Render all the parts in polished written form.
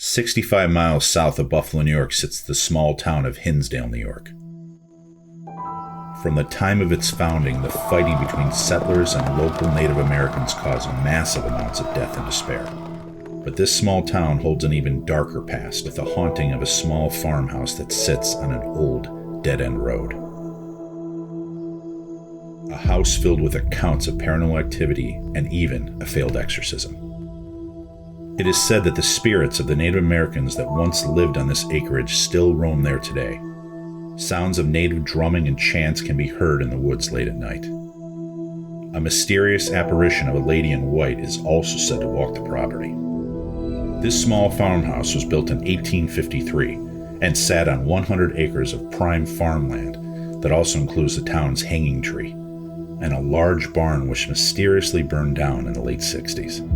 65 miles south of Buffalo, New York sits the small town of Hinsdale, New York. From the time of its founding, the fighting between settlers and local Native Americans caused massive amounts of death and despair. But this small town holds an even darker past, with the haunting of a small farmhouse that sits on an old, dead-end road. A house filled with accounts of paranormal activity and even a failed exorcism. It is said that the spirits of the Native Americans that once lived on this acreage still roam there today. Sounds of native drumming and chants can be heard in the woods late at night. A mysterious apparition of a lady in white is also said to walk the property. This small farmhouse was built in 1853 and sat on 100 acres of prime farmland that also includes the town's hanging tree and a large barn which mysteriously burned down in the late 60s.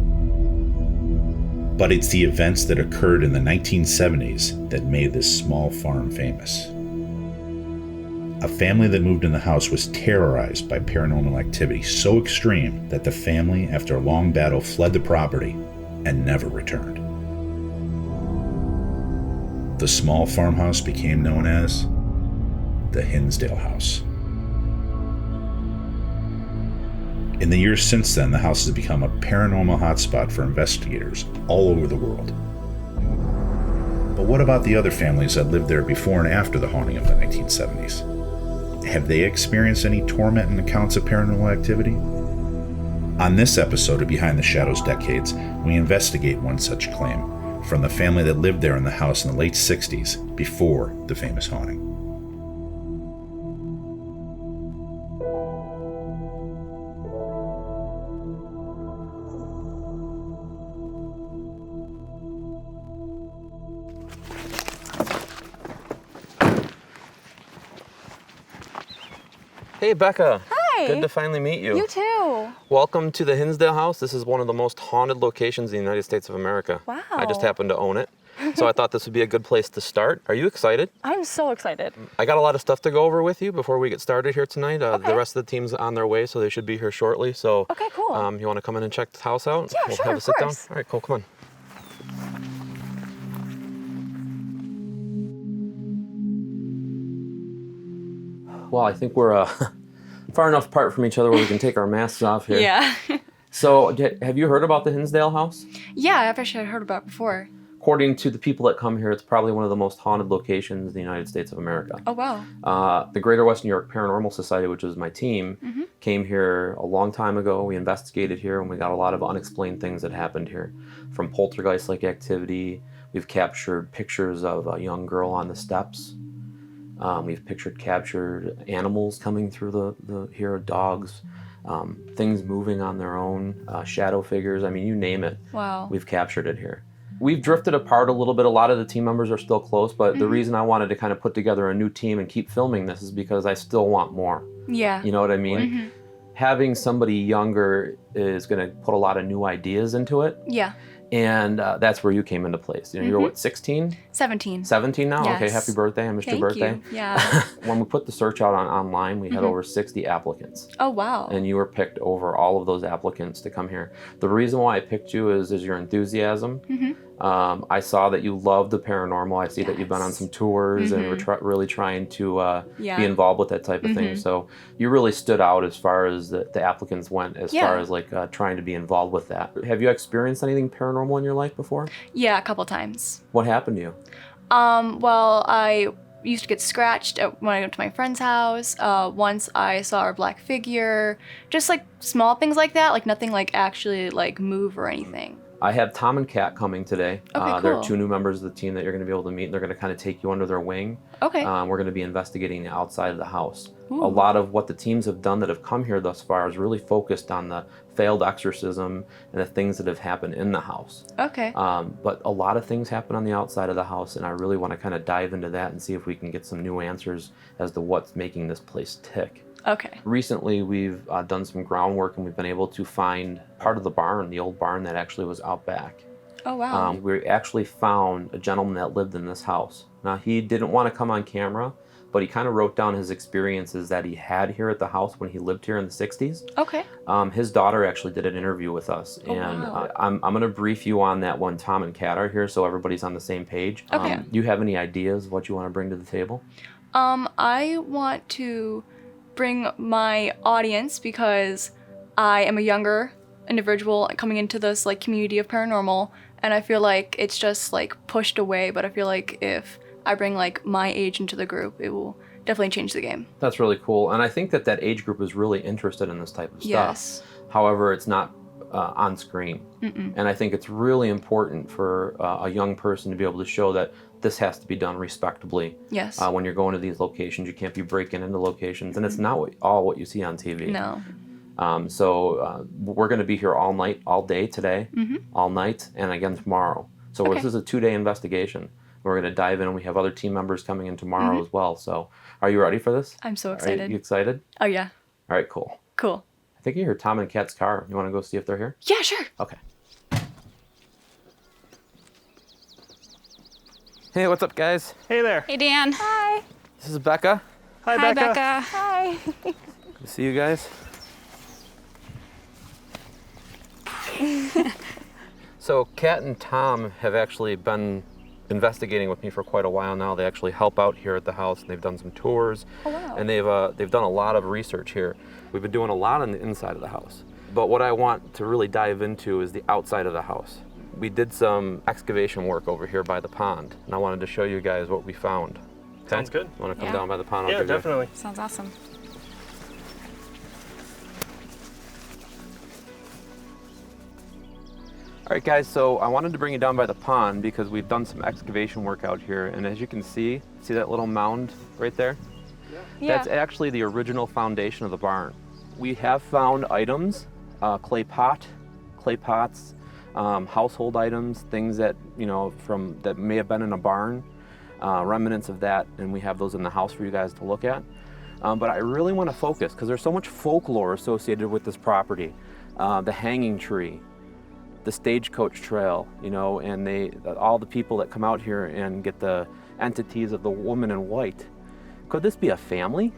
But it's the events that occurred in the 1970s that made this small farm famous. A family that moved in the house was terrorized by paranormal activity so extreme that the family, after a long battle, fled the property and never returned. The small farmhouse became known as the Hinsdale House. In the years since then, the house has become a paranormal hotspot for investigators all over the world. But what about the other families that lived there before and after the haunting of the 1970s? Have they experienced any torment and accounts of paranormal activity? On this episode of Behind the Shadows Decades, we investigate one such claim from the family that lived there in the house in the late 60s before the famous haunting. Hey, Becca. Hi. Good to finally meet you. You too. Welcome to the Hinsdale House. This is one of the most haunted locations in the United States of America. Wow. I just happen to own it. So I thought this would be a good place to start. Are you excited? I'm so excited. I got a lot of stuff to go over with you before we get started here tonight. Okay. The rest of the team's on their way, so they should be here shortly. So, Okay, cool. You want to come in and check the house out? Yeah, we'll sure, have a of sit course. down. All right, cool. Come on. Well, I think we're far enough apart from each other where we can take our masks off here. Yeah. So, have you heard about the Hinsdale House? Yeah, I've actually heard about it before. According to the people that come here, it's probably one of the most haunted locations in the United States of America. Oh, wow. The Greater Western New York Paranormal Society, which is my team, came here a long time ago. We investigated here, and we got a lot of unexplained things that happened here. From poltergeist-like activity, we've captured pictures of a young girl on the steps. We've captured animals coming through here, dogs, things moving on their own, shadow figures. I mean, you name it. Wow. We've captured it here. We've drifted apart a little bit. A lot of the team members are still close, but the reason I wanted to kind of put together a new team and keep filming this is because I still want more. Yeah. You know what I mean? Having somebody younger is going to put a lot of new ideas into it. Yeah. And that's where you came into place. You know, you're what, 16? 17. 17 now? Yes. Okay, happy birthday. I missed your birthday. Thank you. Yeah. When we put the search out online, we had over 60 applicants. Oh, wow. And you were picked over all of those applicants to come here. The reason why I picked you is your enthusiasm. I saw that you love the paranormal. I see that you've been on some tours and we're really trying to be involved with that type of thing. So you really stood out as far as the applicants went, as far as like trying to be involved with that. Have you experienced anything paranormal in your life before? Yeah, a couple times. What happened to you? Well, I used to get scratched when I went to my friend's house. Once I saw a black figure, just like small things like that, like nothing like actually like move or anything. I have Tom and Kat coming today. Okay, cool. They're two new members of the team that you're going to be able to meet, and they're going to kind of take you under their wing. Okay. We're going to be investigating the outside of the house. Ooh. A lot of what the teams have done that have come here thus far is really focused on the failed exorcism and the things that have happened in the house. Okay. But a lot of things happen on the outside of the house, and I really want to kind of dive into that and see if we can get some new answers as to what's making this place tick. Okay. Recently, we've done some groundwork, and we've been able to find part of the barn, the old barn that actually was out back. Oh, wow. We actually found a gentleman that lived in this house. Now, he didn't want to come on camera, but he kind of wrote down his experiences that he had here at the house when he lived here in the 60s. Okay. His daughter actually did an interview with us, and wow. I'm going to brief you on that when Tom and Kat are here so everybody's on the same page. Okay. Do you have any ideas of what you want to bring to the table? I want to bring my audience because I am a younger individual coming into this like community of paranormal, and I feel like it's just like pushed away, but I feel like if I bring like my age into the group, it will definitely change the game. That's really cool, and I think that age group is really interested in this type of stuff. Yes. However, it's not on screen. Mm-mm. And I think it's really important for a young person to be able to show that this has to be done respectably. Yes. When you're going to these locations, you can't be breaking into locations, and it's not all what you see on TV. No. So we're going to be here all night, all day today, all night, and again tomorrow. So Okay. this is a 2-day investigation. We're going to dive in, and we have other team members coming in tomorrow as well. So are you ready for this? I'm so Are excited. you excited? Oh yeah. All right, cool. Cool. I think you hear Tom and Kat's car. You want to go see if they're here? Yeah, sure. Okay. Hey, what's up, guys? Hey there. Hey, Dan. Hi. This is Becca. Hi, Becca. Hi. Good to see you guys. So Kat and Tom have actually been investigating with me for quite a while now. They actually help out here at the house, and they've done some tours. Oh, wow. And they've done a lot of research here. We've been doing a lot on the inside of the house. But what I want to really dive into is the outside of the house. We did some excavation work over here by the pond, and I wanted to show you guys what we found. Okay? Sounds good. Want to come Yeah. down by the pond? I'll Yeah, give you- definitely. Sounds awesome. All right, guys, so I wanted to bring you down by the pond because we've done some excavation work out here, and as you can see that little mound right there? Yeah. That's actually the original foundation of the barn. We have found items, clay pots, household items, things that, that may have been in a barn, remnants of that, and we have those in the house for you guys to look at. But I really want to focus because there's so much folklore associated with this property. The hanging tree, the stagecoach trail, and all the people that come out here and get the entities of the woman in white. Could this be a family?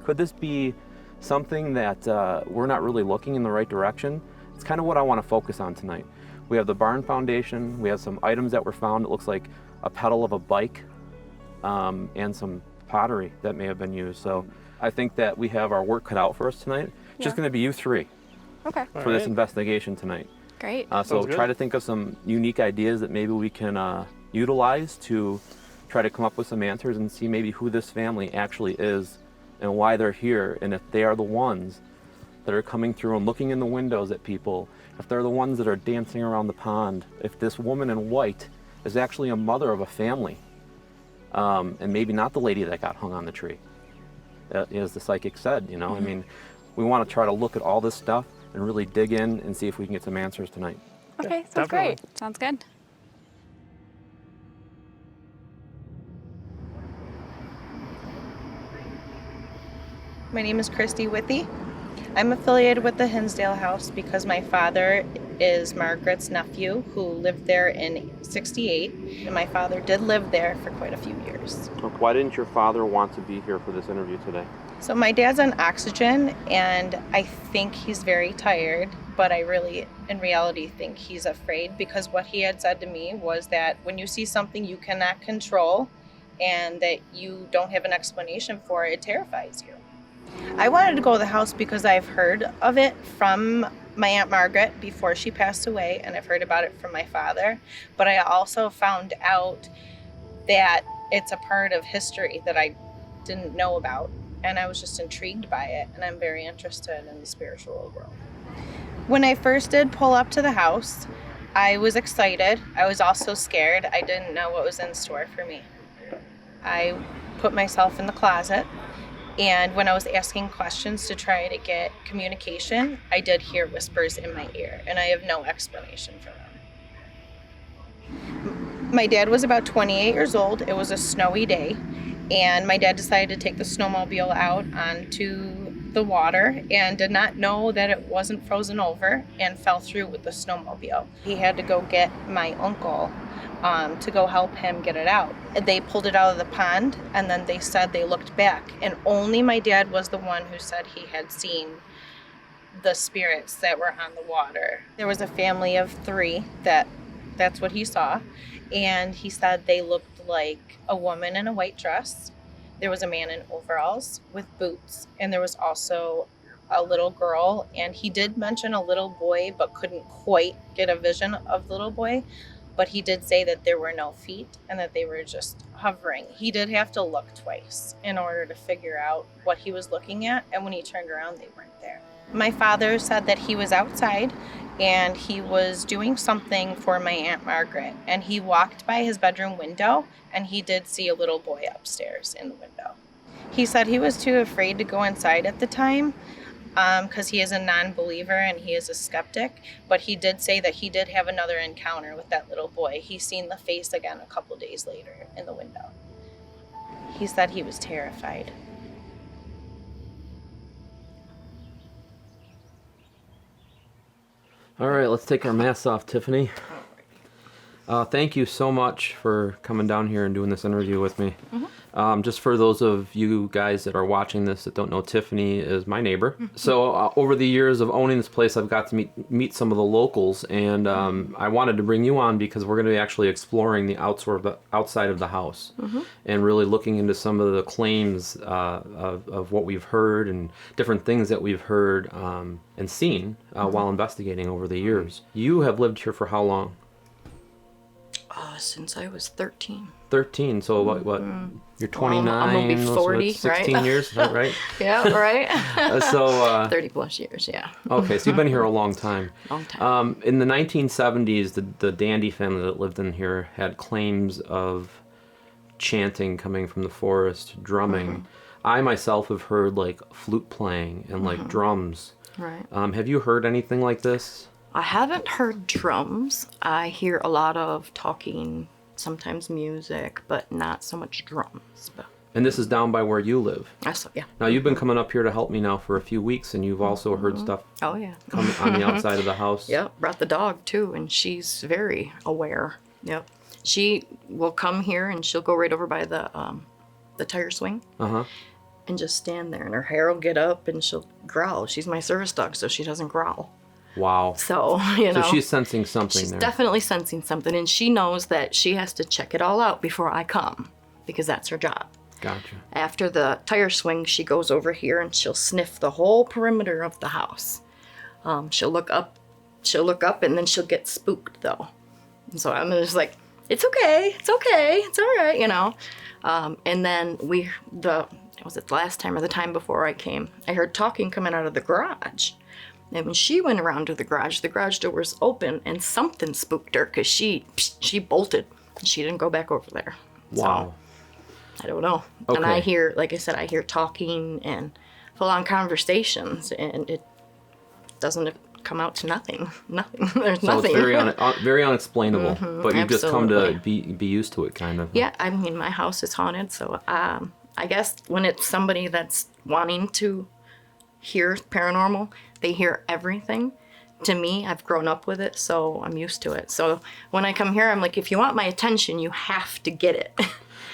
Could this be something that we're not really looking in the right direction? It's kind of what I want to focus on tonight. We have the barn foundation, we have some items that were found. It looks like a pedal of a bike and some pottery that may have been used. So I think that we have our work cut out for us tonight. It's just going to be you three Okay. for this investigation tonight. Great. So Sounds good. try to think of some unique ideas that maybe we can utilize to try to come up with some answers and see maybe who this family actually is and why they're here, and if they are the ones that are coming through and looking in the windows at people, if they're the ones that are dancing around the pond, if this woman in white is actually a mother of a family, and maybe not the lady that got hung on the tree, as the psychic said, I mean, we want to try to look at all this stuff and really dig in and see if we can get some answers tonight. Okay, sounds definitely. great. Sounds good. My name is Christy Withy. I'm affiliated with the Hinsdale House because my father is Margaret's nephew who lived there in '68, and my father did live there for quite a few years. Why didn't your father want to be here for this interview today? So my dad's on oxygen, and I think he's very tired, but I really, in reality, think he's afraid because what he had said to me was that when you see something you cannot control and that you don't have an explanation for it, it terrifies you. I wanted to go to the house because I've heard of it from my Aunt Margaret before she passed away, and I've heard about it from my father. But I also found out that it's a part of history that I didn't know about, and I was just intrigued by it, and I'm very interested in the spiritual world. When I first did pull up to the house, I was excited. I was also scared. I didn't know what was in store for me. I put myself in the closet. And when I was asking questions to try to get communication, I did hear whispers in my ear, and I have no explanation for them. My dad was about 28 years old. It was a snowy day, and my dad decided to take the snowmobile out onto the water and did not know that it wasn't frozen over and fell through with the snowmobile. He had to go get my uncle to go help him get it out. They pulled it out of the pond, and then they said they looked back, and only my dad was the one who said he had seen the spirits that were on the water. There was a family of 3 that's what he saw, and he said they looked like a woman in a white dress. There was a man in overalls with boots, and there was also a little girl, and he did mention a little boy but couldn't quite get a vision of the little boy, but he did say that there were no feet and that they were just hovering. He did have to look twice in order to figure out what he was looking at, and when he turned around, they weren't there. My father said that he was outside and he was doing something for my Aunt Margaret, and he walked by his bedroom window and he did see a little boy upstairs in the window. He said he was too afraid to go inside at the time because he is a non-believer and he is a skeptic, but he did say that he did have another encounter with that little boy. He seen the face again a couple days later in the window. He said he was terrified. All right, let's take our masks off, Tiffany. Thank you so much for coming down here and doing this interview with me. Just for those of you guys that are watching this that don't know, Tiffany is my neighbor. So over the years of owning this place, I've got to meet some of the locals, and I wanted to bring you on because we're going to be actually exploring the outside of the house and really looking into some of the claims of what we've heard and different things that we've heard and seen while investigating over the years. You have lived here for how long? Since I was 13. 13, so what you're 29, I'm gonna be 40, so 16 right? years, is that right? Yeah, right? So 30 plus years, yeah. Okay, so you've been here a long time. Long time. In the 1970s, the Dandy family that lived in here had claims of chanting coming from the forest, drumming. I myself have heard like flute playing and like drums. Right. Have you heard anything like this? I haven't heard drums. I hear a lot of talking, sometimes music, but not so much drums. But And this is down by where you live. yeah. Now, you've been coming up here to help me now for a few weeks, and you've also heard stuff Oh, yeah. come on the outside of the house. Yep, brought the dog too, and she's very aware. Yep. She will come here and she'll go right over by the tire swing. And just stand there, and her hair will get up and she'll growl. She's my service dog, so she doesn't growl. Wow. So, you know. So she's sensing something She's there. definitely sensing something, and she knows that she has to check it all out before I come, because that's her job. Gotcha. After the tire swing, she goes over here and she'll sniff the whole perimeter of the house. She'll look up, and then she'll get spooked though. And so I'm just like, it's okay, it's all right, you know. And then was it the last time or the time before I came, I heard talking coming out of the garage. And when she went around to the garage door was open, and something spooked her because she bolted. She didn't go back over there. Wow. So, I don't know. Okay. And I hear, like I said, I hear talking and full-on conversations, and it doesn't come out to nothing. Nothing. There's So nothing. it's very unexplainable, but you've just come to be used to it, kind of. Yeah, I mean, my house is haunted, so I guess when it's somebody that's wanting to hear paranormal, they hear everything. To me, I've grown up with it, so I'm used to it. So when I come here, I'm like, if you want my attention, you have to get it.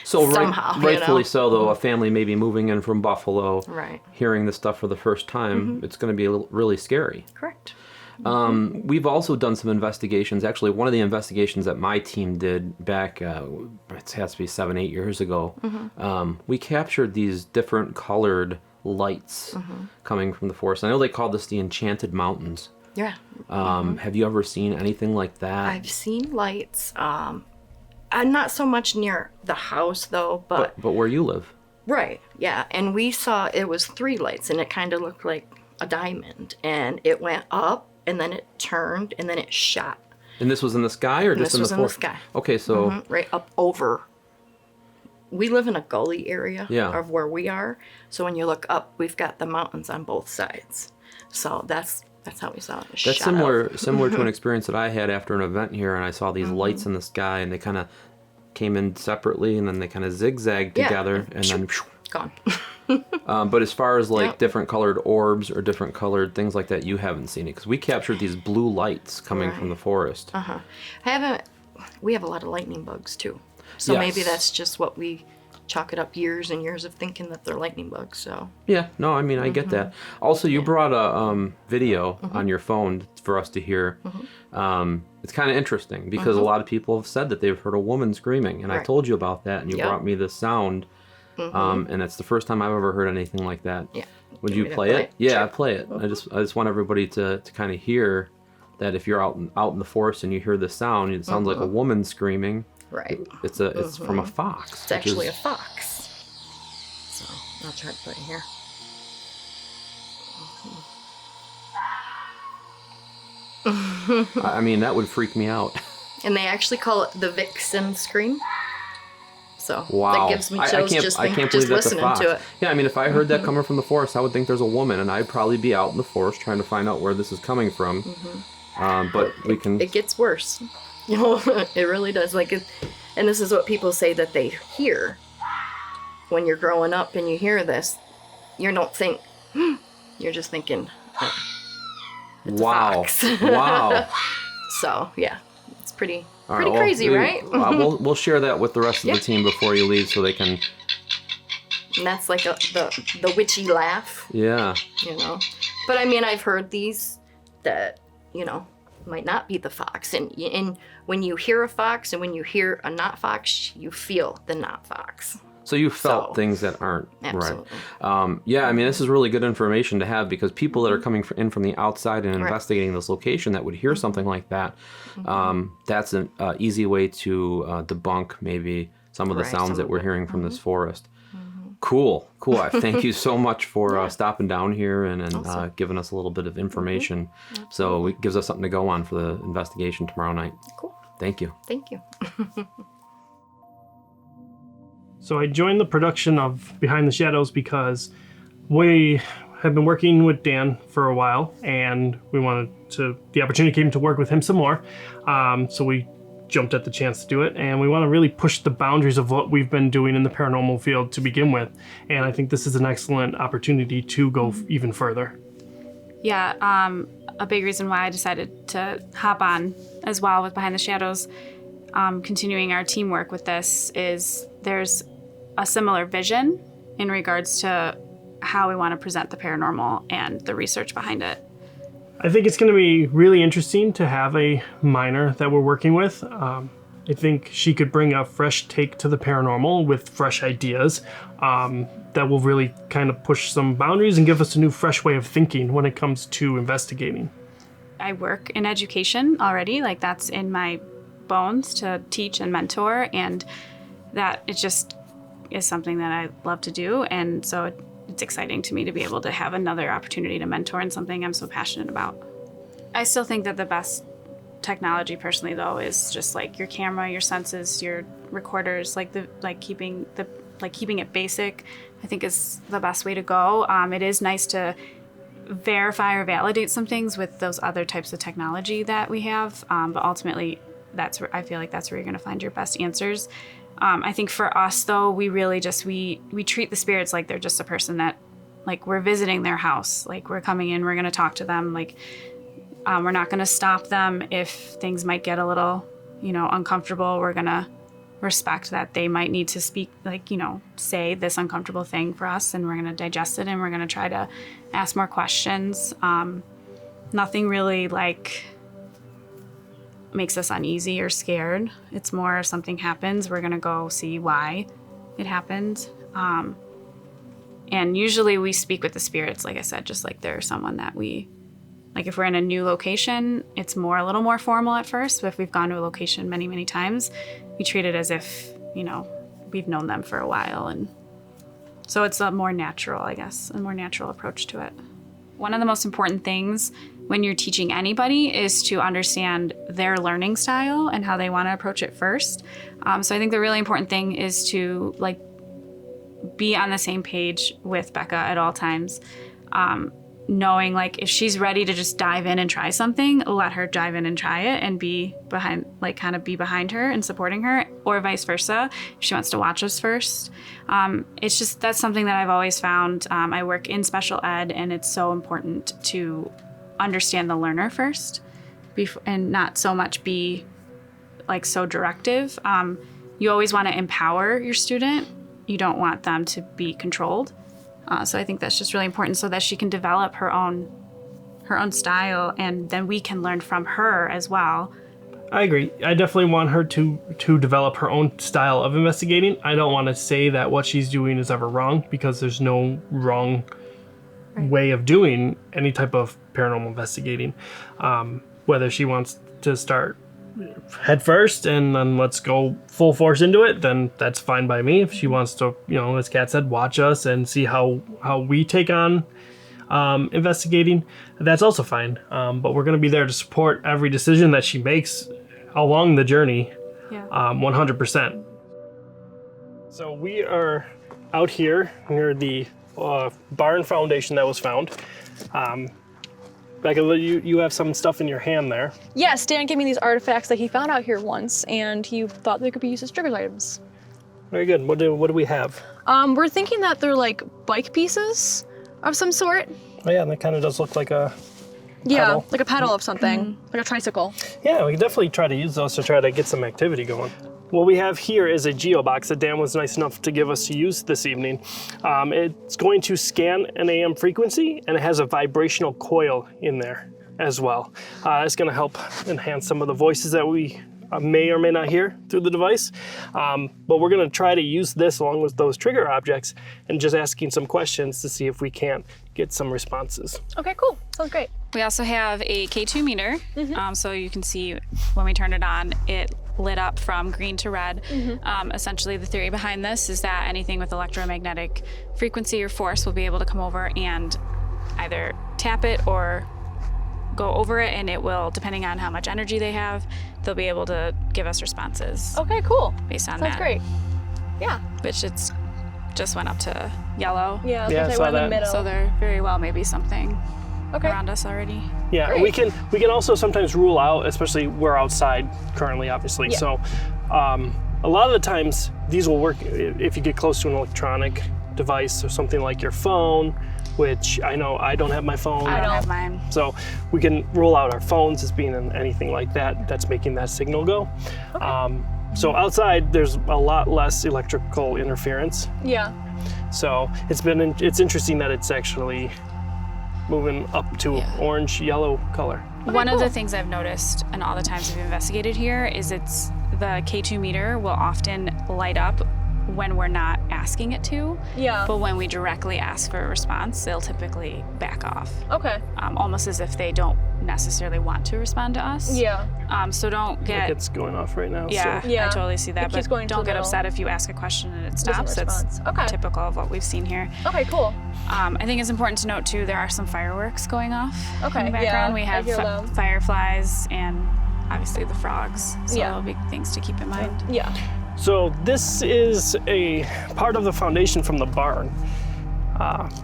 So somehow, rightfully you know? so, though, a family maybe moving in from Buffalo, Right. hearing this stuff for the first time, it's going to be really scary. Correct. We've also done some investigations. Actually, one of the investigations that my team did back, it has to be 7-8 years ago, we captured these different colored lights coming from the forest. I know they called this the Enchanted Mountains. Yeah. Have you ever seen anything like that? I've seen lights. Not so much near the house, though, but where you live. right, yeah. And we saw it was 3 lights, and it kind of looked like a diamond. And it went up, and then it turned, and then it shot. And this was in the sky, or just This in the was in the forest? sky. Okay, so Right up over. We live in a gully area Yeah. of where we are. So when you look up, we've got the mountains on both sides. So that's how we saw it. that's shot similar to an experience that I had after an event here, and I saw these lights in the sky, and they kind of came in separately, and then they kind of zigzagged Yeah. together, and then Gone. But as far as like Yep. different colored orbs or different colored things like that, you haven't seen it because we captured these blue lights coming from the forest. We have a lot of lightning bugs too. So Yes. maybe that's just what we chalk it up years and years of thinking that they're lightning bugs. So Yeah, no, I mean, I get that. Also, you brought a video on your phone for us to hear. It's kind of interesting because a lot of people have said that they've heard a woman screaming, and I Right. told you about that, and you Yep. brought me this sound, and it's the first time I've ever heard anything like that. Yeah. Would Want you me to play play it? it? Yeah, Sure. play it. I just want everybody to kind of hear that if you're out in the forest and you hear this sound, it sounds like a woman screaming. right. It's from a fox. It's actually a fox. So I'll try to put it here. I mean, that would freak me out. And they actually call it the vixen scream. So Wow. that gives me chills just, I can't just believe that's a listening fox. to it. Yeah, I mean, if I heard that coming from the forest, I would think there's a woman, and I'd probably be out in the forest trying to find out where this is coming from. But we can. It gets worse. It really does. And this is what people say that they hear when you're growing up and you hear this. You don't think, you're just thinking, it's a Wow. fox. Wow. So yeah, it's pretty All right, well, crazy, right? we'll share that with the rest of the team before you leave, so they can. And that's like the witchy laugh, Yeah. you know. But I mean, I've heard these that, you know, might not be the fox. And when you hear a fox and when you hear a not fox, you feel the not fox. So you felt So- things that aren't Absolutely. right. Yeah, I mean, this is really good information to have because people that are coming in from the outside and Right. investigating this location that would hear something like that, that's an easy way to debunk maybe some of the Right, sounds some that of we're it. hearing from this forest. Cool. I thank you so much for stopping down here and giving us a little bit of information. So it gives us something to go on for the investigation tomorrow night. Cool. Thank you. Thank you. So I joined the production of Behind the Shadows because we have been working with Dan for a while, and we wanted the opportunity came to work with him some more. So we jumped at the chance to do it, and we want to really push the boundaries of what we've been doing in the paranormal field to begin with. And I think this is an excellent opportunity to go even further. Yeah, a big reason why I decided to hop on as well with Behind the Shadows, continuing our teamwork with this, is there's a similar vision in regards to how we want to present the paranormal and the research behind it. I think it's going to be really interesting to have a minor that we're working with. I think she could bring a fresh take to the paranormal with fresh ideas that will really kind of push some boundaries and give us a new, fresh way of thinking when it comes to investigating. I work in education already, like that's in my bones to teach and mentor, and that it just is something that I love to do, and so it's exciting to me to be able to have another opportunity to mentor in something I'm so passionate about. I still think that the best technology personally though is just like your camera, your senses, your recorders, keeping it basic, I think is the best way to go. It is nice to verify or validate some things with those other types of technology that we have, but ultimately I feel like that's where you're going to find your best answers. I think for us though, we really just we treat the spirits like they're just a person that, like, we're visiting their house, like we're coming in, we're going to talk to them, like we're not going to stop them if things might get a little, uncomfortable. We're going to respect that they might need to speak, say this uncomfortable thing for us, and we're going to digest it, and we're going to try to ask more questions. Nothing really makes us uneasy or scared. It's more something happens, we're going to go see why it happened. And usually we speak with the spirits, like I said, just like they're someone that if we're in a new location, it's a little more formal at first, but if we've gone to a location many, many times, we treat it as if, we've known them for a while. And so it's a more natural approach to it. One of the most important things when you're teaching anybody is to understand their learning style and how they want to approach it first. So I think the really important thing is to be on the same page with Becca at all times. knowing like if she's ready to just dive in and try something, let her dive in and try it and be behind, like kind of be behind her and supporting her, or vice versa if she wants to watch us first. It's just, that's something that I've always found. I work in special ed, and it's so important to understand the learner first and not so much be like so directive. You always want to empower your student. You don't want them to be controlled. So I think that's just really important so that she can develop her own style, and then we can learn from her as well. I agree. I definitely want her to develop her own style of investigating. I don't want to say that what she's doing is ever wrong, because there's no wrong way of doing any type of paranormal investigating. Whether she wants to start head first and then let's go full force into it, then that's fine by me. If she wants to, as Kat said, watch us and see how we take on investigating, that's also fine. But we're going to be there to support every decision that she makes along the journey, 100%. So we are out here near the barn foundation that was found. Becca, you have some stuff in your hand there. Yes, Dan gave me these artifacts that he found out here once, and he thought they could be used as triggers items. Very good. What do we have? We're thinking that they're like bike pieces of some sort. Oh yeah, that kind of does look like a pedal. Like a pedal of something, like a tricycle. Yeah, we can definitely try to use those to try to get some activity going. What we have here is a geobox that Dan was nice enough to give us to use this evening. It's going to scan an AM frequency, and it has a vibrational coil in there as well. It's going to help enhance some of the voices that we may or may not hear through the device. But we're going to try to use this along with those trigger objects and just asking some questions to see if we can't get some responses. Okay, cool. Sounds great. We also have a K2 meter, so you can see when we turn it on, it lit up from green to red. Essentially, the theory behind this is that anything with electromagnetic frequency or force will be able to come over and either tap it or go over it, and it will, depending on how much energy they have, they'll be able to give us responses. Okay, cool. Based on Sounds that. great. Yeah. Which it's just went up to yellow. Yeah, I saw that. So there very well may be something around us already. Yeah, Great. we can also sometimes rule out, especially we're outside currently, obviously. Yeah. So a lot of the times these will work if you get close to an electronic device or something like your phone, which I know I don't have my phone. I don't have mine. So we can rule out our phones as being anything like that that's making that signal go. Okay. So outside there's a lot less electrical interference. Yeah. So it's interesting that it's actually moving up to orange yellow color. One of the things I've noticed in all the times we've investigated here is the K2 meter will often light up when we're not asking it to. Yeah. But when we directly ask for a response, they'll typically back off. Okay. Almost as if they don't necessarily want to respond to us. Yeah. So don't get... Like it's going off right now. Yeah, So. Yeah. I totally see that. It keeps But going to don't the get middle. upset if you ask a question and it stops. Doesn't That's respond. typical of what we've seen here. Okay, cool. I think it's important to note too, there are some fireworks going off Okay, in the yeah, background. We I have hear them. fireflies and obviously the frogs. So Yeah. that'll be things to keep in mind. Yeah. So this is a part of the foundation from the barn.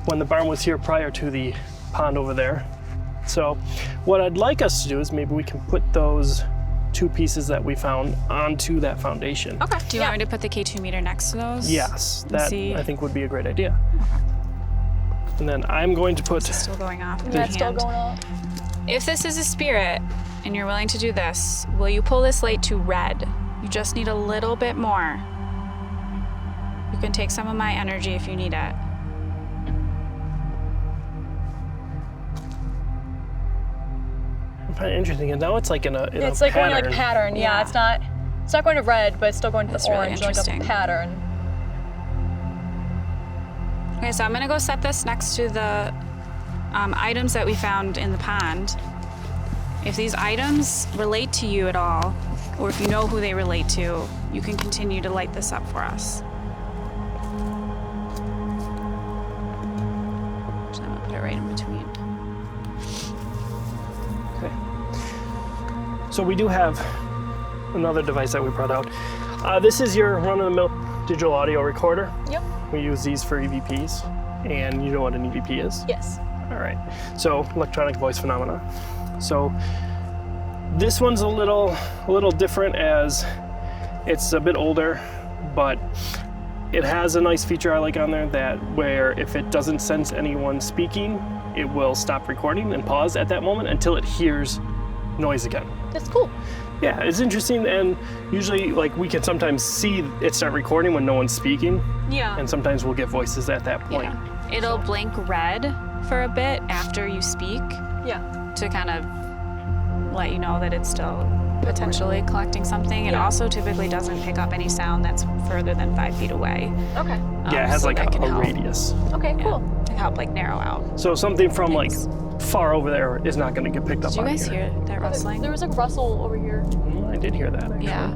When the barn was here prior to the pond over there. So what I'd like us to do is maybe we can put those two pieces that we found onto that foundation. Okay. Do you want me to put the K2 meter next to those? Yes, that see. I think would be a great idea. And then I'm going to put It's still going off. in That's my still hand. going on. If this is a spirit and you're willing to do this, will you pull this light to red? You just need a little bit more. You can take some of my energy if you need it. kind of interesting. And now it's like in a It's like pattern. going like pattern. Yeah, it's not going to red, but it's still going to That's the really orange, like a interesting. pattern. Okay, so I'm gonna go set this next to the items that we found in the pond. If these items relate to you at all, or if you know who they relate to, you can continue to light this up for us. So I'm gonna put it right in between. Okay. So we do have another device that we brought out. This is your run-of-the-mill digital audio recorder. Yep. We use these for EVPs, and you know what an EVP is? Yes. All All right. So electronic voice phenomena. So this one's a little different as it's a bit older, but it has a nice feature I like on there that where if it doesn't sense anyone speaking, it will stop recording and pause at that moment until it hears noise again. That's cool. Yeah, it's interesting, and usually like we can sometimes see it start recording when no one's speaking, Yeah. and sometimes we'll get voices at that point. Yeah. It'll blink red for a bit after you speak Yeah. to kind of let you know that it's still potentially collecting something. It Yeah. also typically doesn't pick up any sound that's further than 5 feet away. Okay. Yeah, it has so like that can a help. radius. Okay, cool. To help like narrow out. So something from Thanks. like far over there is not going to get picked up Did you on guys here. hear that rustling? There was like rustle over here. I did hear that actually. Yeah.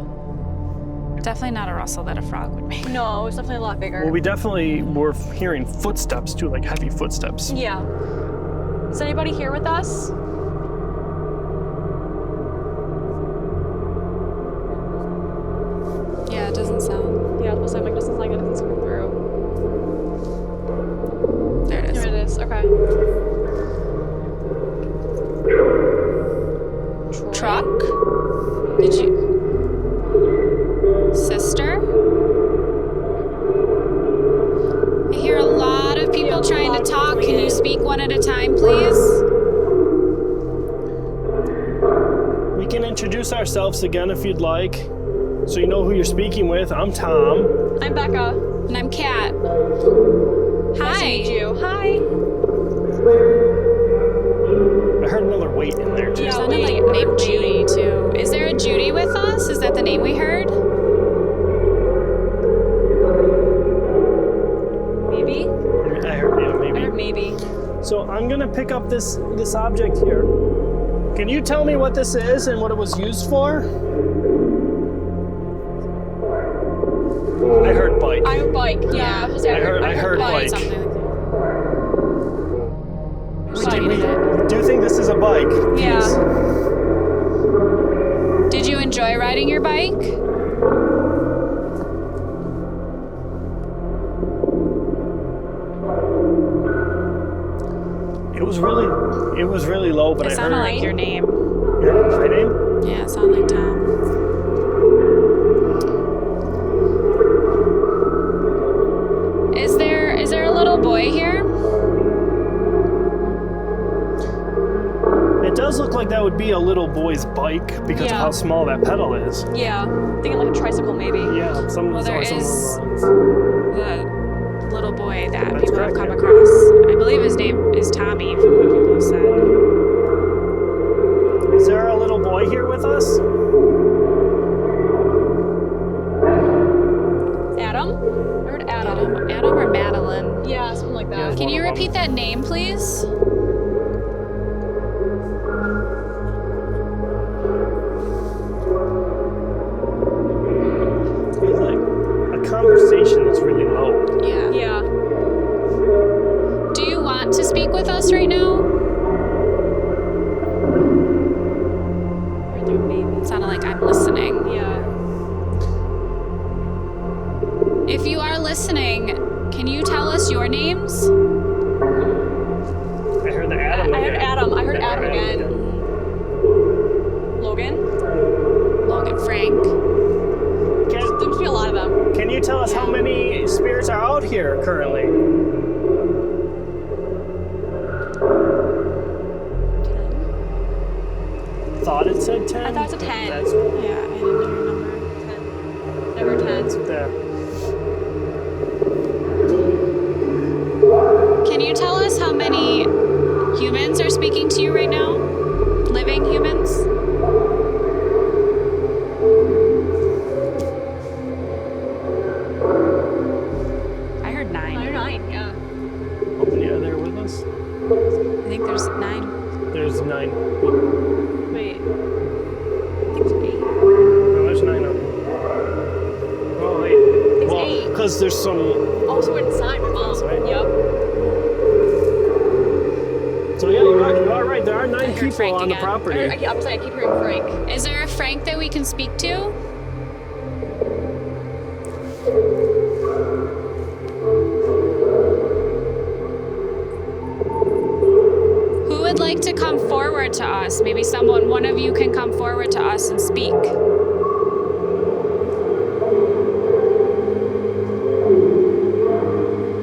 Definitely not a rustle that a frog would make. No, it's definitely a lot bigger. Well, we definitely were hearing footsteps too, like heavy footsteps. Yeah. Is anybody here with us? Yeah, it doesn't sound. Yeah, it looks like doesn't like anything's coming through. There it is. Here it is. Okay. Truck? Did you? Sister? I hear a lot of people trying to talk. Can you speak one at a time, please? We can introduce ourselves again if you'd like, so you know who you're speaking with. I'm Tom. I'm Becca. And I'm Kat. Nice to meet Hi. you. Hi. I heard another weight in there too. Yeah. Sounded like named Judy too. Is there a Judy with us? Is that the name we heard? Maybe. I heard, yeah, I maybe. heard maybe. So I'm gonna pick up this object here. Can you tell me what this is and what it was used for? I heard bike. I heard bike. Yeah. Yeah. I heard bike. Something like that. Do you think this is a bike? Yeah. Did you enjoy riding your bike? It was really low, but It I sounded heard like your name. my name. Yeah, it sounded like Tom. Is there a little boy here? It does look like that would be a little boy's bike because of Yeah. how small that pedal is. Yeah. Thinking like a tricycle maybe. Yeah, some Well, there some is- lines. The little boy that That's people have correct, come yeah. across. I believe his name is Tommy, from what people have said. Is there a little boy here with us? Adam? I heard Adam. Adam or Madeline? Yeah, something like that. Can you repeat that name, please? It's like a conversation that's really low. Yeah. Yeah. Do you want to speak with us right now? Right there, maybe. It sounded like I'm listening. Yeah. If you are listening, can you tell us your names? I heard the Adam. I heard again. Adam. I heard Yeah, Adam again. Logan? Logan, Frank. There must be a lot of them. Can you tell us how many spirits are out here currently? 10? Thought it said 10. I thought it said 10. That's Yeah, I didn't hear a number. 10. Never 10. there. Can you tell us how many humans are speaking to you right now? Living humans? I heard 9. I heard 9, yeah. How many are there with us? I think there's 9. There's 9. Wait. I think it's 8. No, there's 9 of them. Oh, wait. It's Well, 8. because there's some. Also inside, my mom. Right. Yep. So yeah, you are right. There are 9 heard people Frank on the again. property. I'm saying I keep hearing Frank. Is there a Frank that we can speak to? like to come forward to us? Maybe one of you can come forward to us and speak.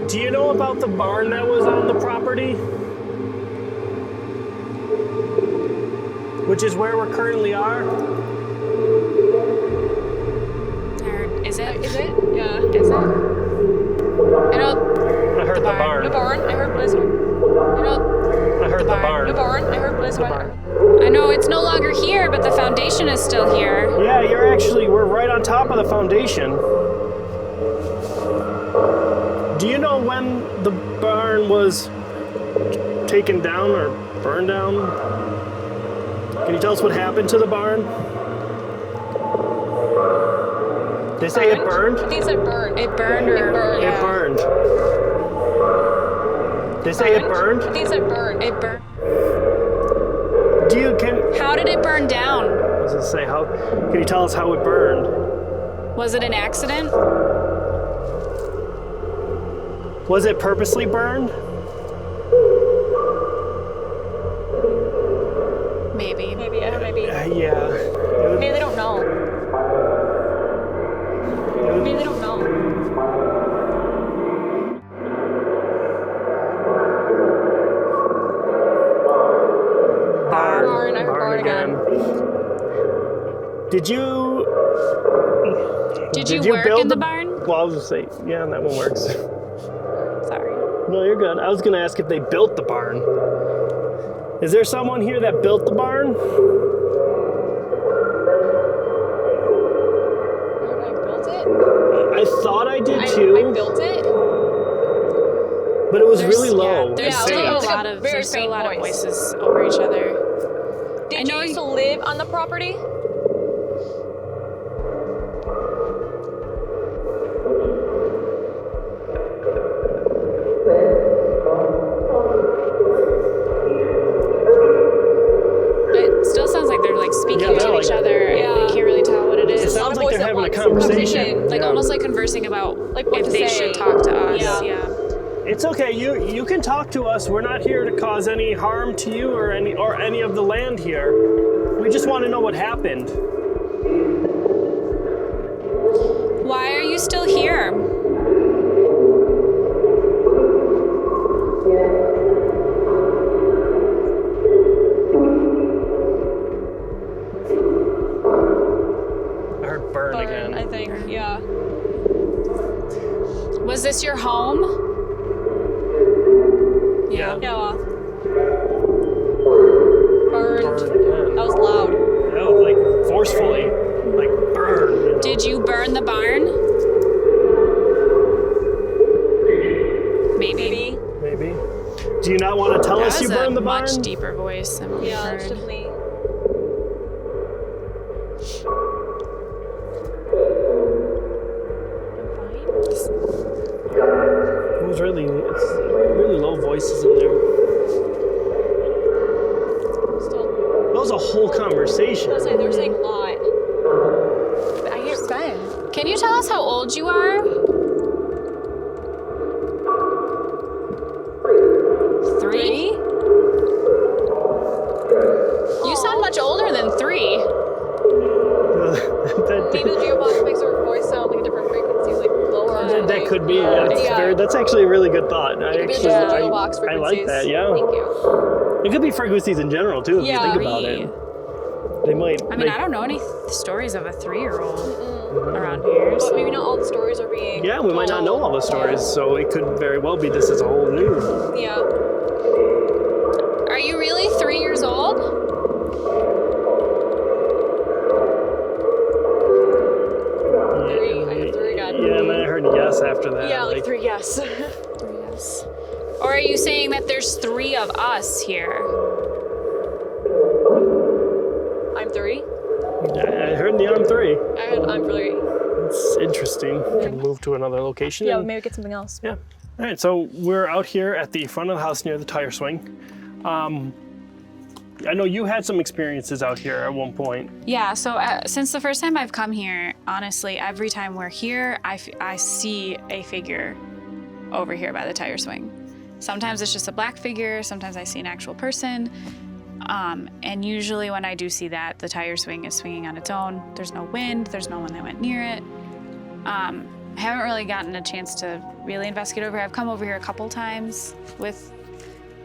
Do you know about the barn that was on the property? Which is where we currently are? Is it? Is it? Yeah. Is it? I know I heard the barn. The barn. I heard blizzard. I know I heard the barn. The barn. I heard blizzard. The barn. I know it's no longer here, but the foundation is still here. Yeah, we're right on top of the foundation. Do you know when the barn was taken down or burned down? Can you tell us what happened to the barn? They say it burned? I think it said burn. It burned or... It burned. They say it burned? I think it said burn. It burned. How did it burn down? I was gonna say, can you tell us how it burned? Was it an accident? Was it purposely burned? Maybe. Maybe. I don't know. Maybe. Yeah. Maybe they don't know. Maybe they don't know. Barn. I heard barn again. Did you work build in the barn? Well, I was gonna say, yeah, that one works. Sorry. No, you're good. I was gonna ask if they built the barn. Is there someone here that built the barn? I built it. I thought I did too. I built it. But it was really low. There's Yeah, still it a was like lot a of very there's still a faint lot of voice. voices over each other. Did you used to live on the property? It still sounds like they're like speaking Yeah, they're to each like- other. Yeah. I can't really tell what it It is. sounds like voice they're at having a once. conversation. Like Yeah. almost like conversing about Like what if to they say. should talk to us. Yeah. It's okay. You can talk to us. We're not here to cause any harm to you or any of the land here. We just want to know what happened. Why are you still here? I heard burn again. I think. Yeah. Was this your home? Yeah. Yeah. Burn Burned. again. That was loud. That was like forcefully, like burn. You know? Did you burn the barn? Maybe. Maybe. Do you not want to tell That us you was a burned the barn? much deeper voice than we Yeah, it's heard. definitely. It was it's really low voices in there. Still. That was a whole conversation. They're saying a lot. I hear Ben. Can you tell us how old you are? 3? You sound much older than 3. Maybe the geobox makes her voice sound like a different frequency, like lower. That could be. That's actually a really good thought. I Could be actually, just geobox I like frequencies. that. Yeah. Thank you. It could be frequencies in general too. If Yeah. you think about it, they might. I mean, I don't know any stories of a 3-year-old around here. But So. maybe not all the stories are being. Yeah, we might not know all the stories, so it could very well be this is a whole new. Yeah. Are you really 3 years old? Three. I heard 3 again. Yeah, and then I heard yes after that. Yeah, like 3, yes. Yes. Or are you saying that there's 3 of us here? I'm 3. Yeah, I heard the I'm 3. I'm 3. It's interesting. Can move to another location. Yeah, and- maybe get something else. Yeah. All right, so we're out here at the front of the house near the tire swing. I know you had some experiences out here at one point. Yeah, so since the first time I've come here, honestly, every time we're here, I see a figure over here by the tire swing. Sometimes it's just a black figure. Sometimes I see an actual person. And usually when I do see that, the tire swing is swinging on its own. There's no wind. There's no one that went near it. I haven't really gotten a chance to really investigate over here. I've come over here a couple times with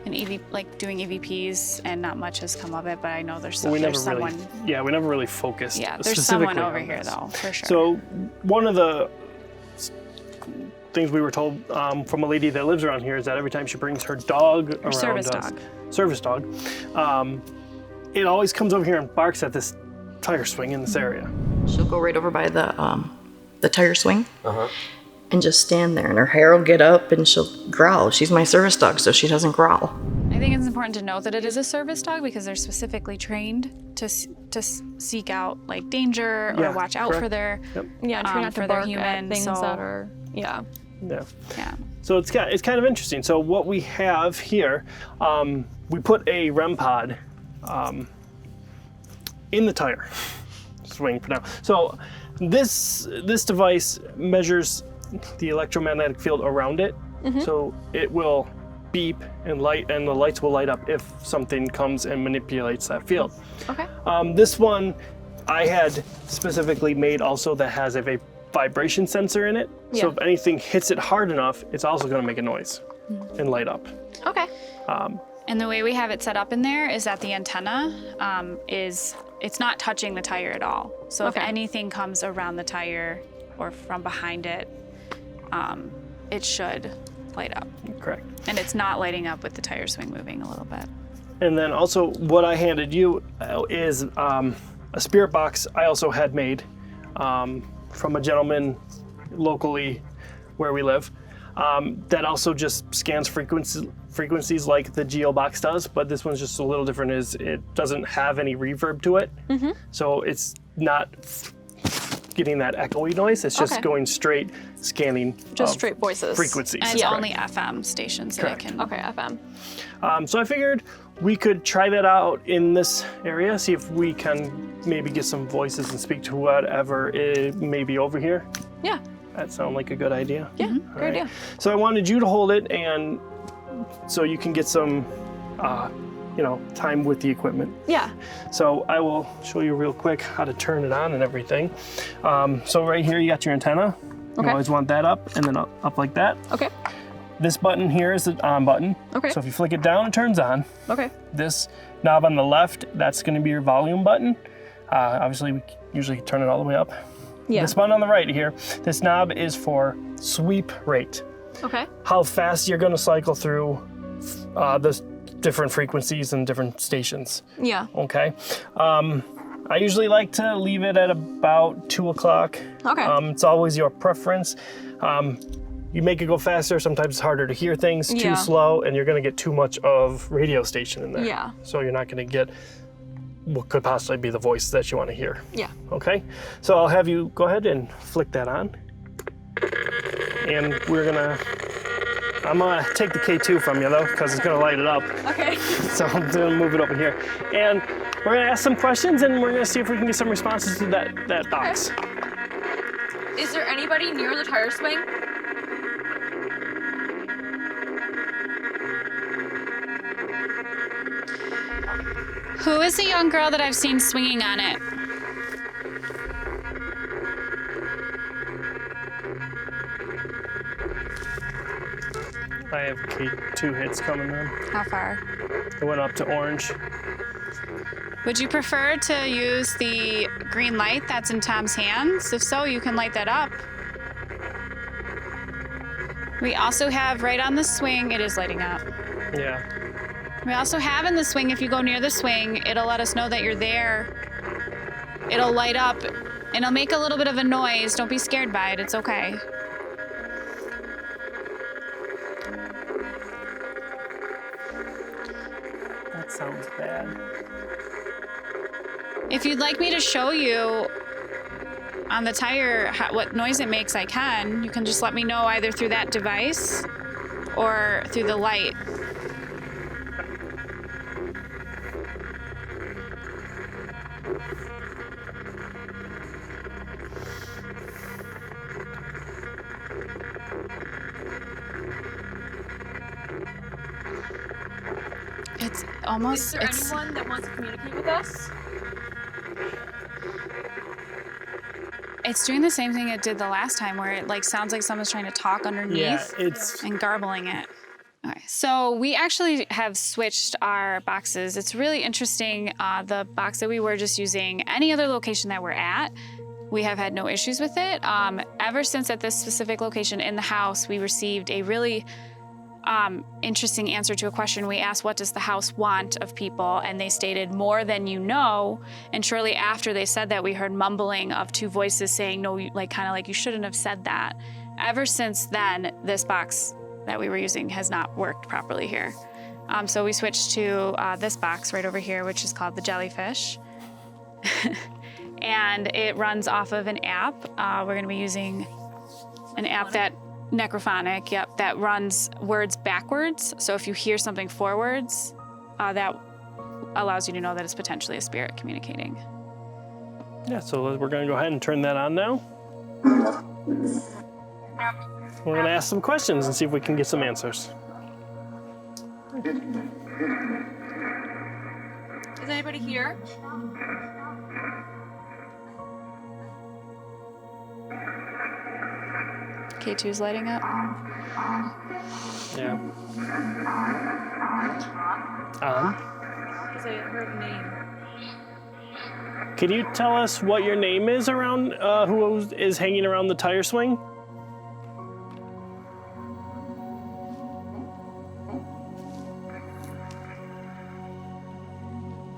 an EV, like doing EVPs, and not much has come of it, but I know there's someone. We never really focused. Yeah, there's someone over here though, for sure. So one of the things we were told from a lady that lives around here is that every time she brings her dog around service dog, it always comes over here and barks at this tire swing in this area. She'll go right over by the tire swing and just stand there, and her hair will get up and she'll growl. She's my service dog, so she doesn't growl. I think it's important to note that it is a service dog because they're specifically trained to seek out like danger or watch out for their Yeah, try not to for bark their at human. things So that are, yeah. Yeah. yeah. So it's kind of interesting. So what we have here, we put a REM pod in the tire swing for now. So this device measures the electromagnetic field around it. So it will beep and light, and the lights will light up if something comes and manipulates that field. Okay. This one I had specifically made also that has a vibration sensor in it. So if anything hits it hard enough, it's also going to make a noise and light up. Okay. And the way we have it set up in there is that the antenna it's not touching the tire at all. So if anything comes around the tire or from behind it, it should light up. Correct. And it's not lighting up with the tire swing moving a little bit. And then also what I handed you is a spirit box I also had made from a gentleman locally where we live that also just scans frequencies like the Geo box does, but this one's just a little different. Is it doesn't have any reverb to it, so it's not getting that echoey noise. It's just going straight scanning, just straight voices, frequencies. And it's only FM stations that it can. Okay, FM. So I figured we could try that out in this area, see if we can maybe get some voices and speak to whatever it may be over here. Yeah. That sounds like a good idea. Yeah, great idea. So I wanted you to hold it, and so you can get some, time with the equipment. Yeah. So I will show you real quick how to turn it on and everything. So right here you got your antenna. You always want that up and then up like that. Okay. This button here is the on button. Okay. So if you flick it down, it turns on. Okay. This knob on the left, that's going to be your volume button. Obviously, we usually turn it all the way up. Yeah. This button on the right here, this knob is for sweep rate. Okay. How fast you're going to cycle through the different frequencies and different stations. Yeah. Okay. I usually like to leave it at about 2 o'clock. Okay. It's always your preference. You make it go faster, sometimes it's harder to hear things, too slow, and you're going to get too much of radio station in there. Yeah. So you're not going to get what could possibly be the voice that you want to hear. Yeah. Okay? So I'll have you go ahead and flick that on. And I'm gonna take the K2 from you though, because it's gonna light it up. Okay. So I'm gonna move it over here. And we're gonna ask some questions and we're gonna see if we can get some responses to that box. Is there anybody near the tire swing? Who is the young girl that I've seen swinging on it? I have K2 hits coming in. How far? It went up to orange. Would you prefer to use the green light that's in Tom's hands? If so, you can light that up. We also have right on the swing, it is lighting up. Yeah. We also have in the swing, if you go near the swing, it'll let us know that you're there. It'll light up and it'll make a little bit of a noise. Don't be scared by it, it's okay. That sounds bad. If you'd like me to show you on the tire what noise it makes, I can. You can just let me know either through that device or through the light. almost. anyone that wants to communicate with us? It's doing the same thing it did the last time, where it like sounds like someone's trying to talk underneath. Yeah, it's And garbling it. Okay, so we actually have switched our boxes. It's really interesting. The box that we were just using, any other location that we're at, we have had no issues with it. Ever since at this specific location in the house, we received a really interesting answer to a question. We asked, what does the house want of people? And they stated, more than you know. And shortly after they said that, we heard mumbling of two voices saying, no, like kind of like you shouldn't have said that. Ever since then, this box that we were using has not worked properly here. So we switched to this box right over here, which is called the Jellyfish. And it runs off of an app. We're going to be using an app that Necrophonic, yep, that runs words backwards. So if you hear something forwards, that allows you to know that it's potentially a spirit communicating. yeah. So we're gonna go ahead and turn that on now. We're gonna ask some questions and see if we can get some answers. Is anybody here? K2's lighting up. Yeah. Because I heard a name. Can you tell us what your name is around? Who is hanging around the tire swing?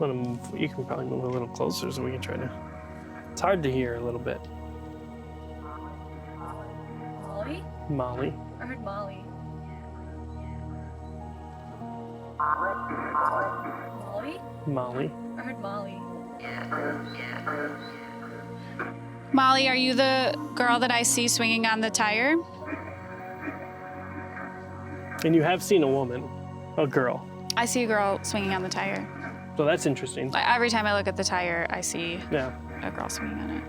You can probably move a little closer so we can try to. It's hard to hear a little bit. Molly? Molly. I heard Molly. Molly? Molly. I heard Molly. Molly, are you the girl that I see swinging on the tire? And you have seen a woman, a girl. I see a girl swinging on the tire. So that's interesting. Like, every time I look at the tire, I see Yeah. a girl swinging on it.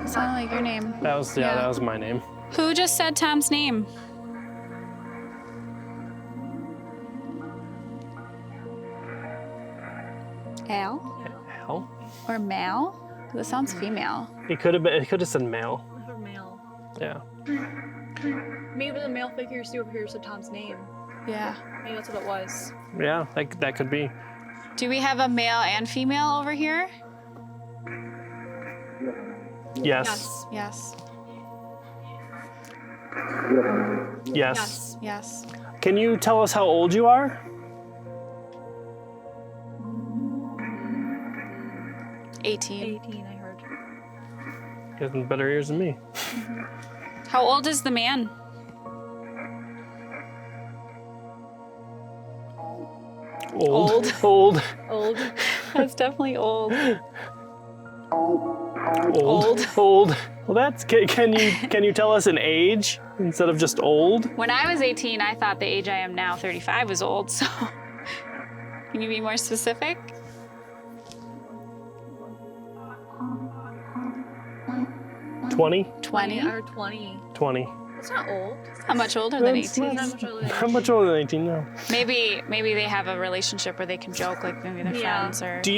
Sounded like your name. That was Yeah. that was my name. Who just said Tom's name? Al Hell. or Mal? That sounds female. It could have been. It could have said male. I heard male. Yeah. Maybe the male figure you see over here said Tom's name. Yeah. Maybe that's what it was. Yeah. That could be. Do we have a male and female over here? Yes. Yes. Yes. Yes. Can you tell us how old you are? 18. 18, I heard. You have better ears than me. How old is the man? Old. Old. Old. That's definitely old. Old. Old. Well, that's. Can you tell us an age instead of just old? When I was 18, I thought the age I am now, 35, was old. So, can you be more specific? 20. 20. I heard 20. 20. That's not old. How much older than That's 18? Not much older than How much older than 18 now? Maybe they have a relationship where they can joke, like maybe they're Yeah. friends or. Do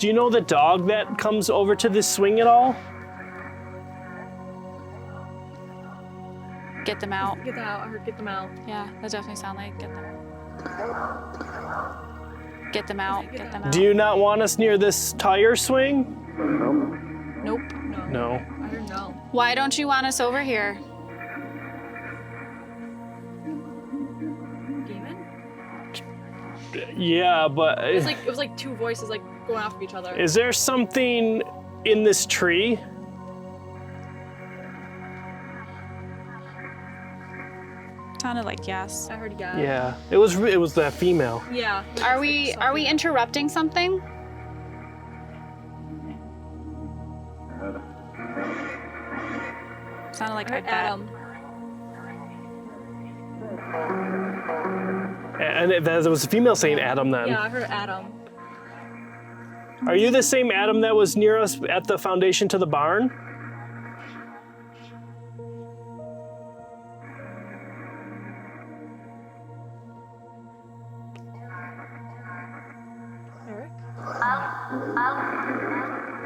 you know the dog that comes over to this swing at all? Get them out. Get them out. I heard get them out. Yeah, that definitely sound like get them. Get them out. Get them out. Do you not want us near this tire swing? Nope. No. No. I heard no. Why don't you want us over here? Demon? Yeah, but It was like two voices like going off of each other. is there something in this tree? Sounded like yes. I heard yeah. Yeah, it was that female. Yeah. Are we interrupting something? Sounded like I I heard bet. Adam. And there was a female saying Adam then. Yeah, I heard Adam. Are you the same Adam that was near us at the foundation to the barn?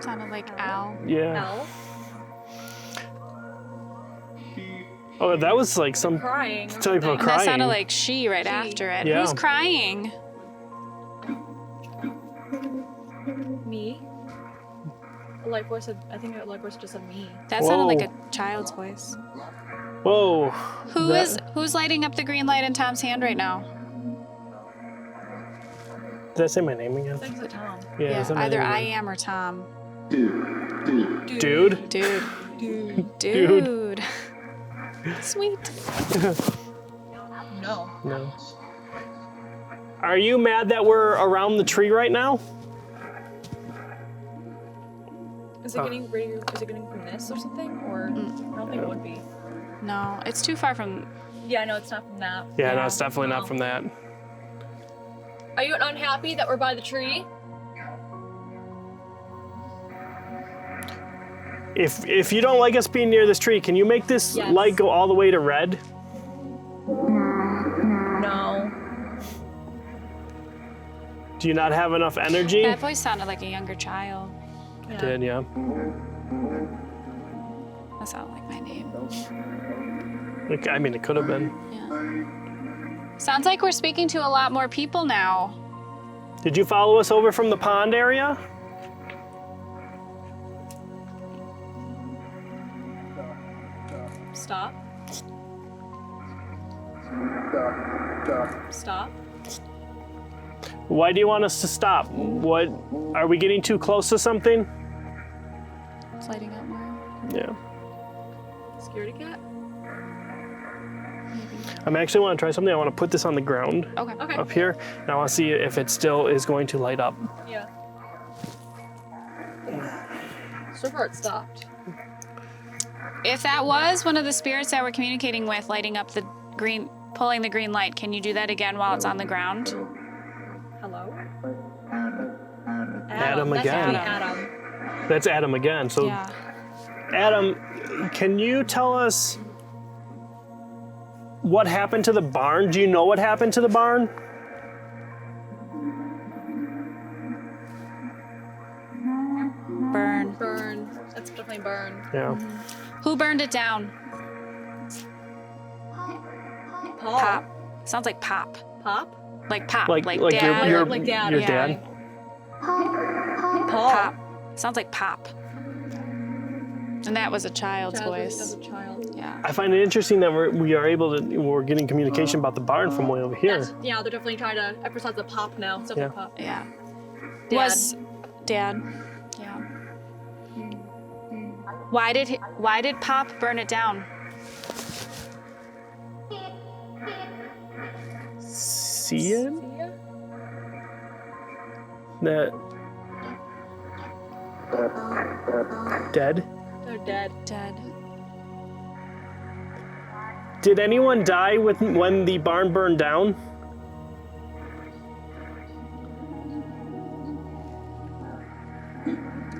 Sounded like owl. Yeah. Owl. Oh, that was like some Crying. type of And crying. that sounded like she right after it. Yeah. Who's crying? Me. A light voice said, I think a light voice just said me. That sounded like Whoa. a child's voice. Whoa. Who's lighting up the green light in Tom's hand right now? Did I say my name again? I think it's Tom. Yeah, is that my either name I again? am or Tom. Dude? Dude. Sweet. No. No. Are you mad that we're around the tree right now? Is it getting ready? Is it getting from this or something? Or I don't think it would be. No, it's too far from. Yeah, no, it's not from that. Yeah, no, it's definitely not from that. Are you unhappy that we're by the tree? If you don't like us being near this tree, can you make this Yes. light go all the way to red? No. Do you not have enough energy? That voice sounded like a younger child. Yeah. Did, yeah. That sounded like my name. I mean, it could have been. Yeah. Sounds like we're speaking to a lot more people now. Did you follow us over from the pond area? Stop. Stop. Why do you want us to stop? What? Are we getting too close to something? It's lighting up more. Yeah. Security cat? I actually want to try something. I want to put this on the ground Okay. Okay. up here. And I want to see if it still is going to light up. Yeah. So far it stopped. If that was one of the spirits that we're communicating with, lighting up the green, pulling the green light, can you do that again while it's on the ground? Hello? Adam That's again. me, Adam. That's Adam again. So, Yeah. Adam, can you tell us what happened to the barn? Do you know what happened to the barn? Burn. Burn. That's definitely burn. Yeah. Who burned it down? Paul. Pop. Sounds like pop. Pop? Like pop. Like dad. your Like dad, Your yeah. dad. Paul. Pop. Sounds like pop. And that was a child's As voice. a child. Yeah. I find it interesting that we're getting communication about the barn from way over here. Yeah, they're definitely trying to emphasize the pop now. It's definitely pop. Yeah. Dad. Was dad. Yeah. Why did Pop burn it down? See it? That dead? They're dead. Dead. Did anyone die when the barn burned down?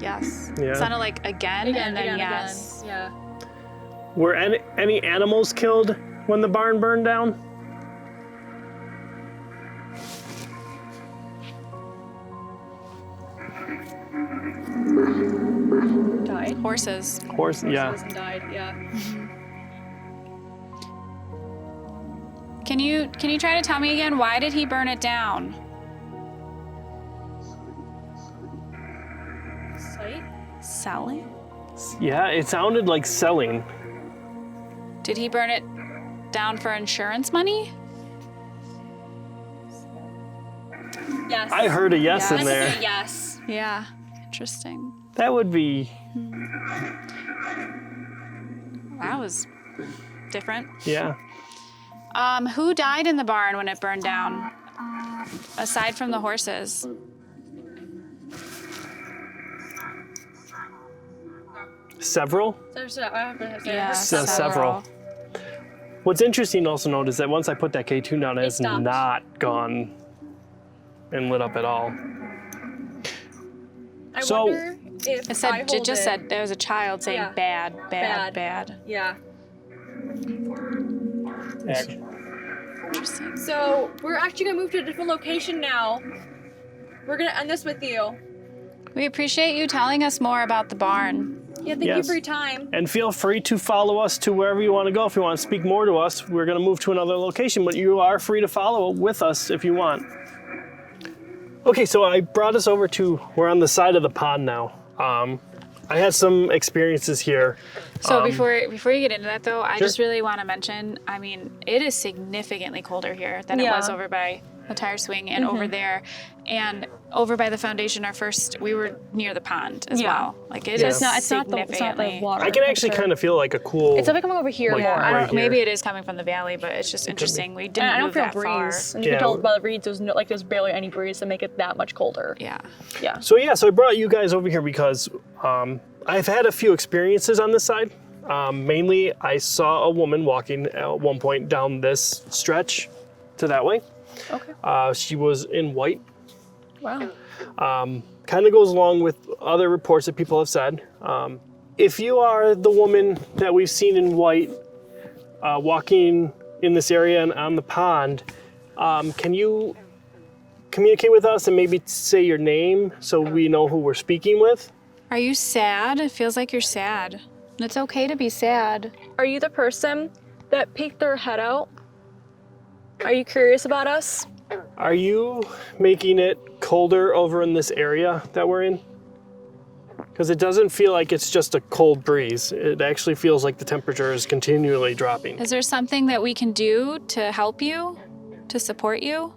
Yes. Yeah. Sounded like again and then yes. Again. Yeah. Were any animals killed when the barn burned down? Died. Horses. Horse, yeah. Horses and died. Yeah. Can you try to tell me again, why did he burn it down? Sight. Selling? Yeah, it sounded like selling. Did he burn it down for insurance money? Yes. I heard a yes Yes. in there. Yes. Yeah. Interesting. That would be, That was different. yeah. Who died in the barn when it burned down? Aside from the horses. Several? Yeah, Several. What's interesting to also note is that once I put that K2 down, it has stopped. not gone and lit up at all. I So- wonder if It said I hold it just said there was a child saying Yeah. bad, bad, Bad. bad. Yeah. Interesting. So we're actually gonna move to a different location now. We're gonna end this with you. We appreciate you telling us more about the barn. Yeah, thank you for your time. And feel free to follow us to wherever you want to go. If you want to speak more to us, we're going to move to another location, but you are free to follow with us if you want. Okay, so I brought us over to, we're on the side of the pond now. I had some experiences here. So before you get into that though, I just really want to mention, I mean, it is significantly colder here than it was over by the tire swing and over there. And over by the foundation, we were near the pond as well. Like it is it's not the water. I can actually kind of feel like a cool... It's coming over here more. I don't, maybe it is coming from the valley, but it's just interesting. We didn't move that far. I don't feel breeze. And you can tell by the breeze, there's barely any breeze to make it that much colder. Yeah. So I brought you guys over here because I've had a few experiences on this side. Mainly, I saw a woman walking at one point down this stretch to that way. Okay. She was in white. Wow. Kind of goes along with other reports that people have said. If you are the woman that we've seen in white walking in this area and on the pond, can you communicate with us and maybe say your name so we know who we're speaking with? Are you sad? It feels like you're sad. It's okay to be sad. Are you the person that peeked their head out? Are you curious about us? Are you making it colder over in this area that we're in? Because it doesn't feel like it's just a cold breeze. It actually feels like the temperature is continually dropping. Is there something that we can do to help you, to support you?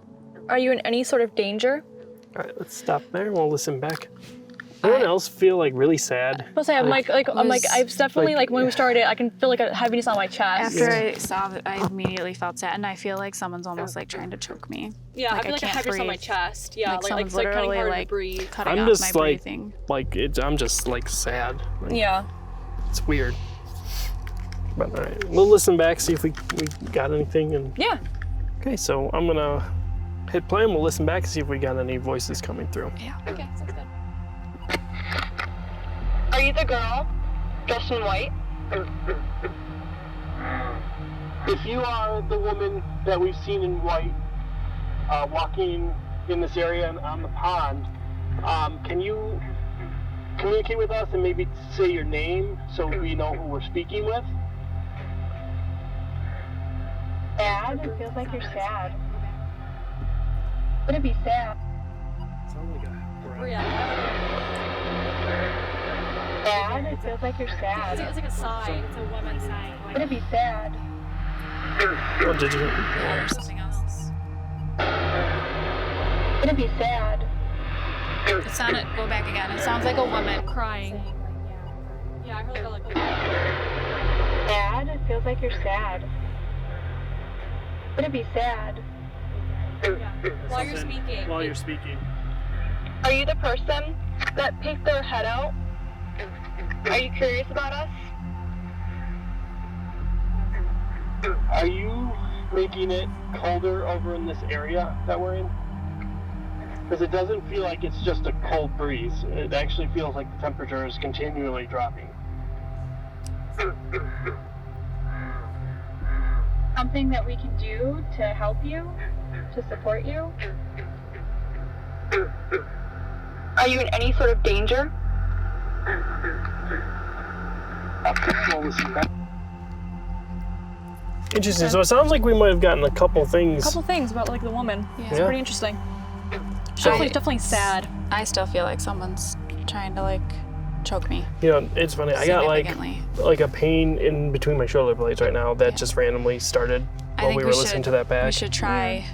Are you in any sort of danger? All right, let's stop there and we'll listen back. Anyone else feel like really sad? I'll say I've definitely when we started, I can feel like a heaviness on my chest. After I saw that, I immediately felt sad, and I feel like someone's almost like trying to choke me. Yeah, like I feel like a heaviness on my chest. Yeah, like someone's literally like cutting I'm off just my like, breathing. I'm just like sad. Like, it's weird. But all right, we'll listen back, see if we got anything. And okay, so I'm gonna hit play and we'll listen back and see if we got any voices coming through. Yeah. Okay, sounds good. Are you the girl dressed in white? If you are the woman that we've seen in white walking in this area and on the pond, can you communicate with us and maybe say your name so we know who we're speaking with? Sad? It feels like you're sad. Wouldn't it be sad? Sounds like a Sad? It feels like you're sad. It's like a sigh. It's a woman's sigh. Wouldn't it be sad? What did you? Yeah, there's something else. Wouldn't it be sad? It sounded. Go back again. It sounds like a woman Crying. Yeah, I heard like a Sad? It feels like you're sad. Wouldn't it be sad? While you're speaking. While you're speaking. Are you the person that peeked their head out? Are you curious about us? Are you making it colder over in this area that we're in? Because it doesn't feel like it's just a cold breeze. It actually feels like the temperature is continually dropping. Something that we can do to help you? To support you? Are you in any sort of danger? Interesting. So it sounds like we might have gotten a couple things. About like the woman. Yeah. It's pretty interesting. Definitely sad. I still feel like someone's trying to like choke me. You know, it's funny. I got like a pain in between my shoulder blades right now that just randomly started while we were listening to that back. We should try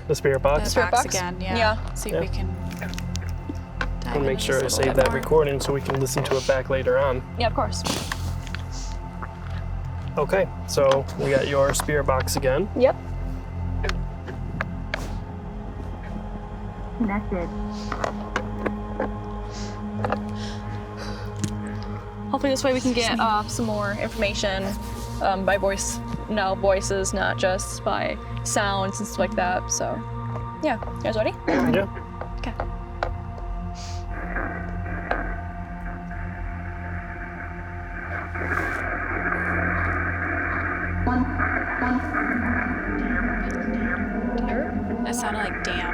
the spirit box. the box again. Yeah. See if we can. I'll make sure I save that recording so we can listen to it back later on. Yeah, of course. Okay, so we got your spirit box again. Yep. Connected. Hopefully this way we can get some more information by voice. No, voices, not just by sounds and stuff like that. So, yeah. You guys ready? Yeah. Okay. That sounded like damn.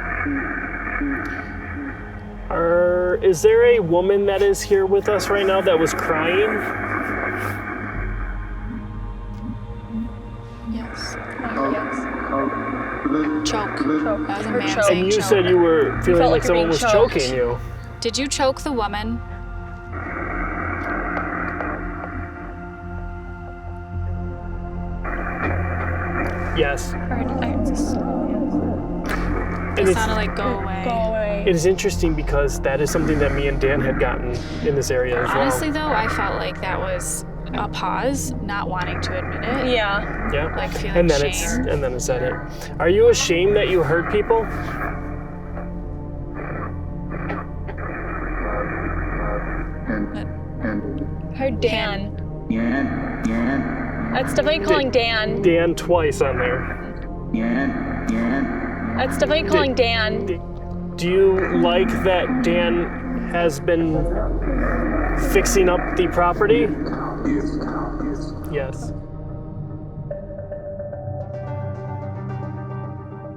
is there a woman that is here with us right now that was crying? Yes. Choke. That was a man choke. saying And you choke. said you were feeling felt like like you're someone being was choked. choking you. Did you choke the woman? Yes. I heard this. And It sounded like go away. Go away. it is interesting because that is something that me and Dan had gotten in this area as well. Honestly, though, I felt like that was a pause, not wanting to admit it. Yeah. Yeah. Like feeling And then shame. it said it. Are you ashamed that you hurt people? Heard Dan. That's definitely calling Dan. Dan twice on there. That's definitely calling Dan. Do you like that Dan has been fixing up the property? Yes.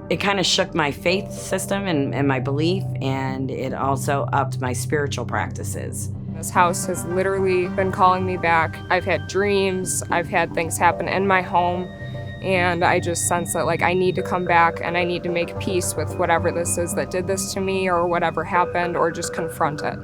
It kind of shook my faith system and my belief, and it also upped my spiritual practices. This house has literally been calling me back. I've had dreams, I've had things happen in my home, and I just sense that like I need to come back and I need to make peace with whatever this is that did this to me or whatever happened, or just confront it.